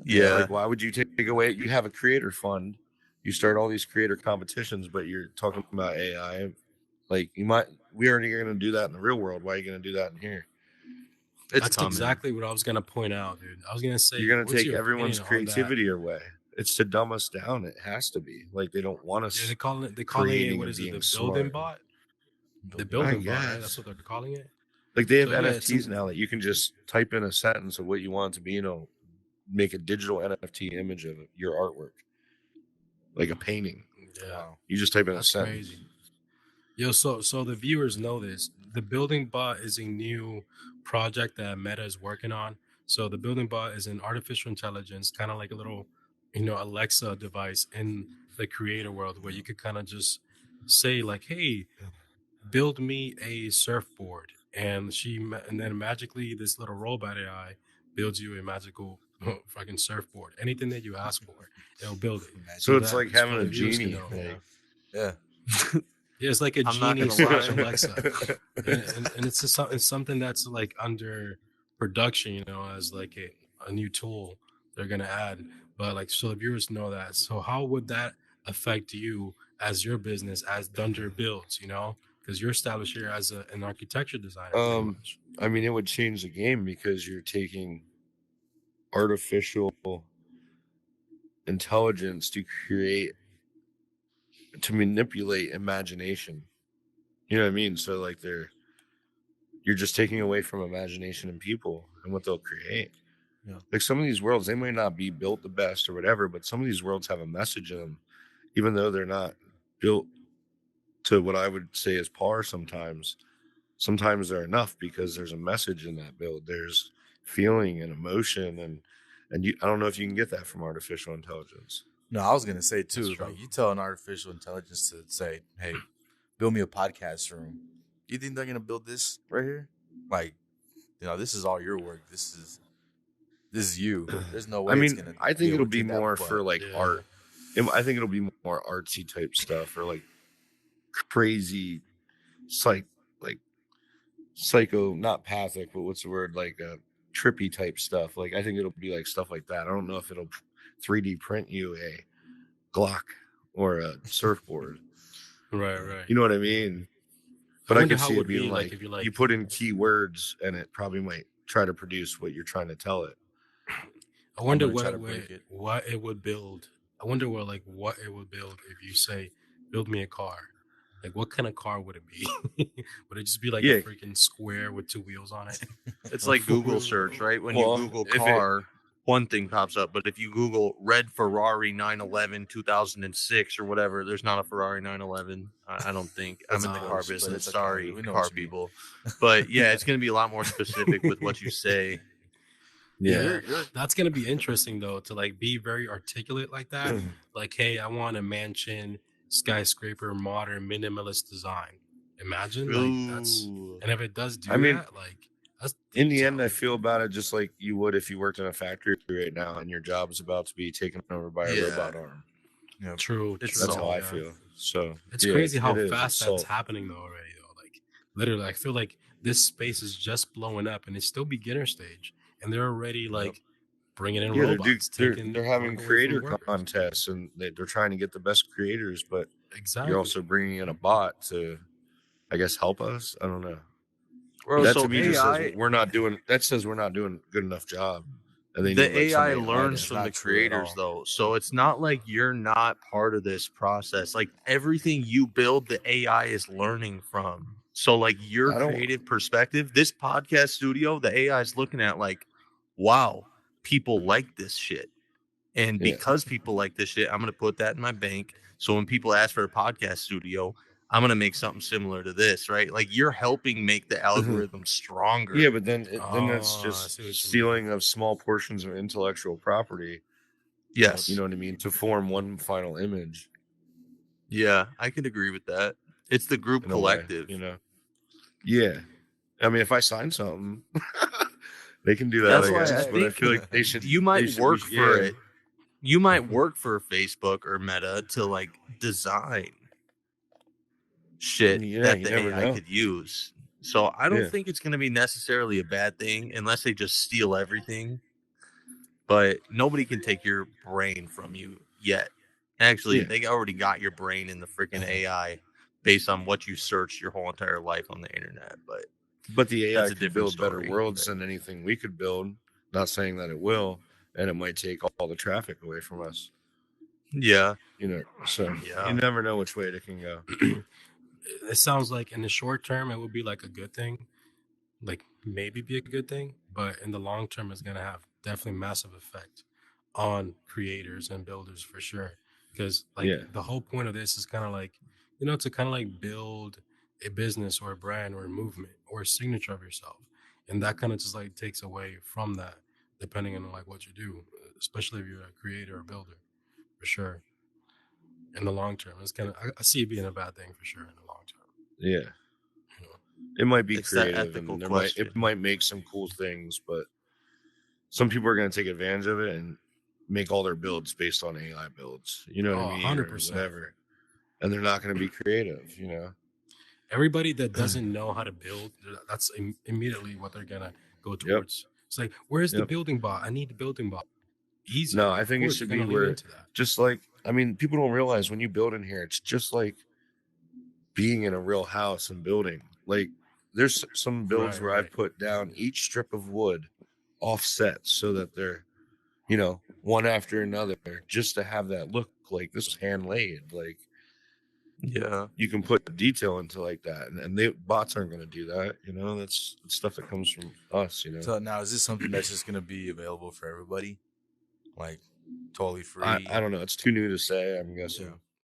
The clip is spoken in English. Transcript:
Yeah. Like, why would you take away? You have a creator fund. You start all these creator competitions, but you're talking about AI. Like, we already going to do that in the real world. Why are you going to do that in here? That's exactly what I was going to point out, dude. I was going to say, you're going to take your everyone's opinion on that? creativity away. It's to dumb us down. It has to be. Like, they don't want us. Yeah, they calling it, creating what and is it, being the building smart. bot? The I building bot, right? guess. That's what they're calling it. Like, they have NFTs now that you can just type in a sentence of what you want it to be, make a digital NFT image of your artwork, like a painting. Yeah, wow. You just type in a sentence. Crazy. Yo, so the viewers know this. The building bot is a new project that Meta is working on. So the building bot is an artificial intelligence, kind of like a little, Alexa device in the creator world, where you could kind of just say like, "Hey, build me a surfboard," and then magically this little robot AI builds you a magical fucking surfboard. Anything that you ask for, it'll build it. So it's like having a genie. Yeah. Yeah, it's like a genie slash Alexa, and it's something that's like under production, as like a new tool they're gonna add. But like, so the viewers know that. So how would that affect you as your business, as Dunder builds? Because you're established here as an architecture designer. I mean, it would change the game because you're taking artificial intelligence to manipulate imagination. You know what I mean? So like you're just taking away from imagination in people and what they'll create. Yeah. Like some of these worlds, they might not be built the best or whatever, but some of these worlds have a message in them, even though they're not built to what I would say is par sometimes. Sometimes they're enough because there's a message in that build. There's feeling and emotion and I don't know if you can get that from artificial intelligence. No, I was gonna say too, like you tell an artificial intelligence to say, "Hey, build me a podcast room." You think they're gonna build this right here? Like, this is all your work. This is you. There's no way. I think it'll be more for like art. I think it'll be more artsy type stuff or like crazy, psycho, not pathic, but what's the word? Like trippy type stuff. Like I think it'll be like stuff like that. I don't know if it'll 3D print you a Glock or a surfboard. Right. You know what I mean? But I can see it being like you put in keywords and it probably might try to produce what you're trying to tell it. I wonder what it would build. I wonder what it would build if you say, "Build me a car." Like, what kind of car would it be? Would it just be like a freaking square with 2 wheels on it? It's like Google search, right? When you Google car, one thing pops up. But if you Google red Ferrari 911 2006 or whatever, there's not a Ferrari 911. I don't think. I'm in the car business. Sorry, car people. But yeah, it's going to be a lot more specific with what you say. Yeah, that's going to be interesting, though, to like be very articulate like that. Like, hey, I want a mansion, skyscraper, modern, minimalist design. Imagine, like, that's, and if it does do that, like, that's in the end, I feel about it just like you would if you worked in a factory right now and your job is about to be taken over by a robot arm. Yeah, true. That's how I feel. So it's crazy how fast that's happening though already. Though, like literally, I feel like this space is just blowing up, and it's still beginner stage, and they're already like bringing in robots. They're having creator contests, and they're trying to get the best creators, but you're also bringing in a bot to, I guess, help us. I don't know. Well, that to me just says we're not doing a good enough job. And the AI learns from the creators, though. So it's not like you're not part of this process. Like everything you build, the AI is learning from. So like your creative perspective, this podcast studio, the AI is looking at like, wow, people like this shit. And because people like this shit, I'm going to put that in my bank. So when people ask for a podcast studio, I'm going to make something similar to this, right? Like you're helping make the algorithm stronger. Yeah, but then that's just stealing of small portions of intellectual property. Yes. You know what I mean? To form one final image. Yeah, I could agree with that. It's the group collective. Yeah. I mean, if I sign something, they can do that, I guess. But I feel like they should. You might work for it. You might work for Facebook or Meta to like design shit that the AI could use. So I don't think it's going to be necessarily a bad thing unless they just steal everything. but nobody can take your brain from you yet. Actually, they already got your brain in the freaking AI based on what you searched your whole entire life on the internet. But the AI that's a could different build better story. worlds than anything we could build. Not saying that it will, and it might take all the traffic away from us. Yeah. You know, so Yeah. you never know which way it can go. It sounds like in the short term, it would be like a good thing, like maybe be a good thing, but in the long term, it's going to have definitely massive effect on creators and builders for sure. Because like the whole point of this is kind of like, you know, to kind of like build a business or a brand or a movement or a signature of yourself. And that kind of just like takes away from that, depending on like what you do, especially if you're a creator or builder, for sure. In the long term, it's kind of, I see it being a bad thing for sure in the long term. Yeah. You know? It might be It's creative and it might make some cool things, but some people are going to take advantage of it and make all their builds based on AI builds. You know what I mean? 100%. Or whatever. And they're not going to be creative, you know? Everybody that doesn't know how to build, that's immediately what they're going to go towards. It's like, where's the building bot? I need the building bot. Easy. No, I think it should be where, just like, I mean, people don't realize when you build in here, it's just like being in a real house and building. Like, there's some builds where I've put down each strip of wood offset so that they're, you know, one after another, just to have that look like this was hand laid. Like, yeah, you can put detail into like that, and they bots aren't going to do that. You know, that's stuff that comes from us. You know. So now, is this something that's just going to be available for everybody, like totally free? I don't know. It's too new to say. I'm guessing.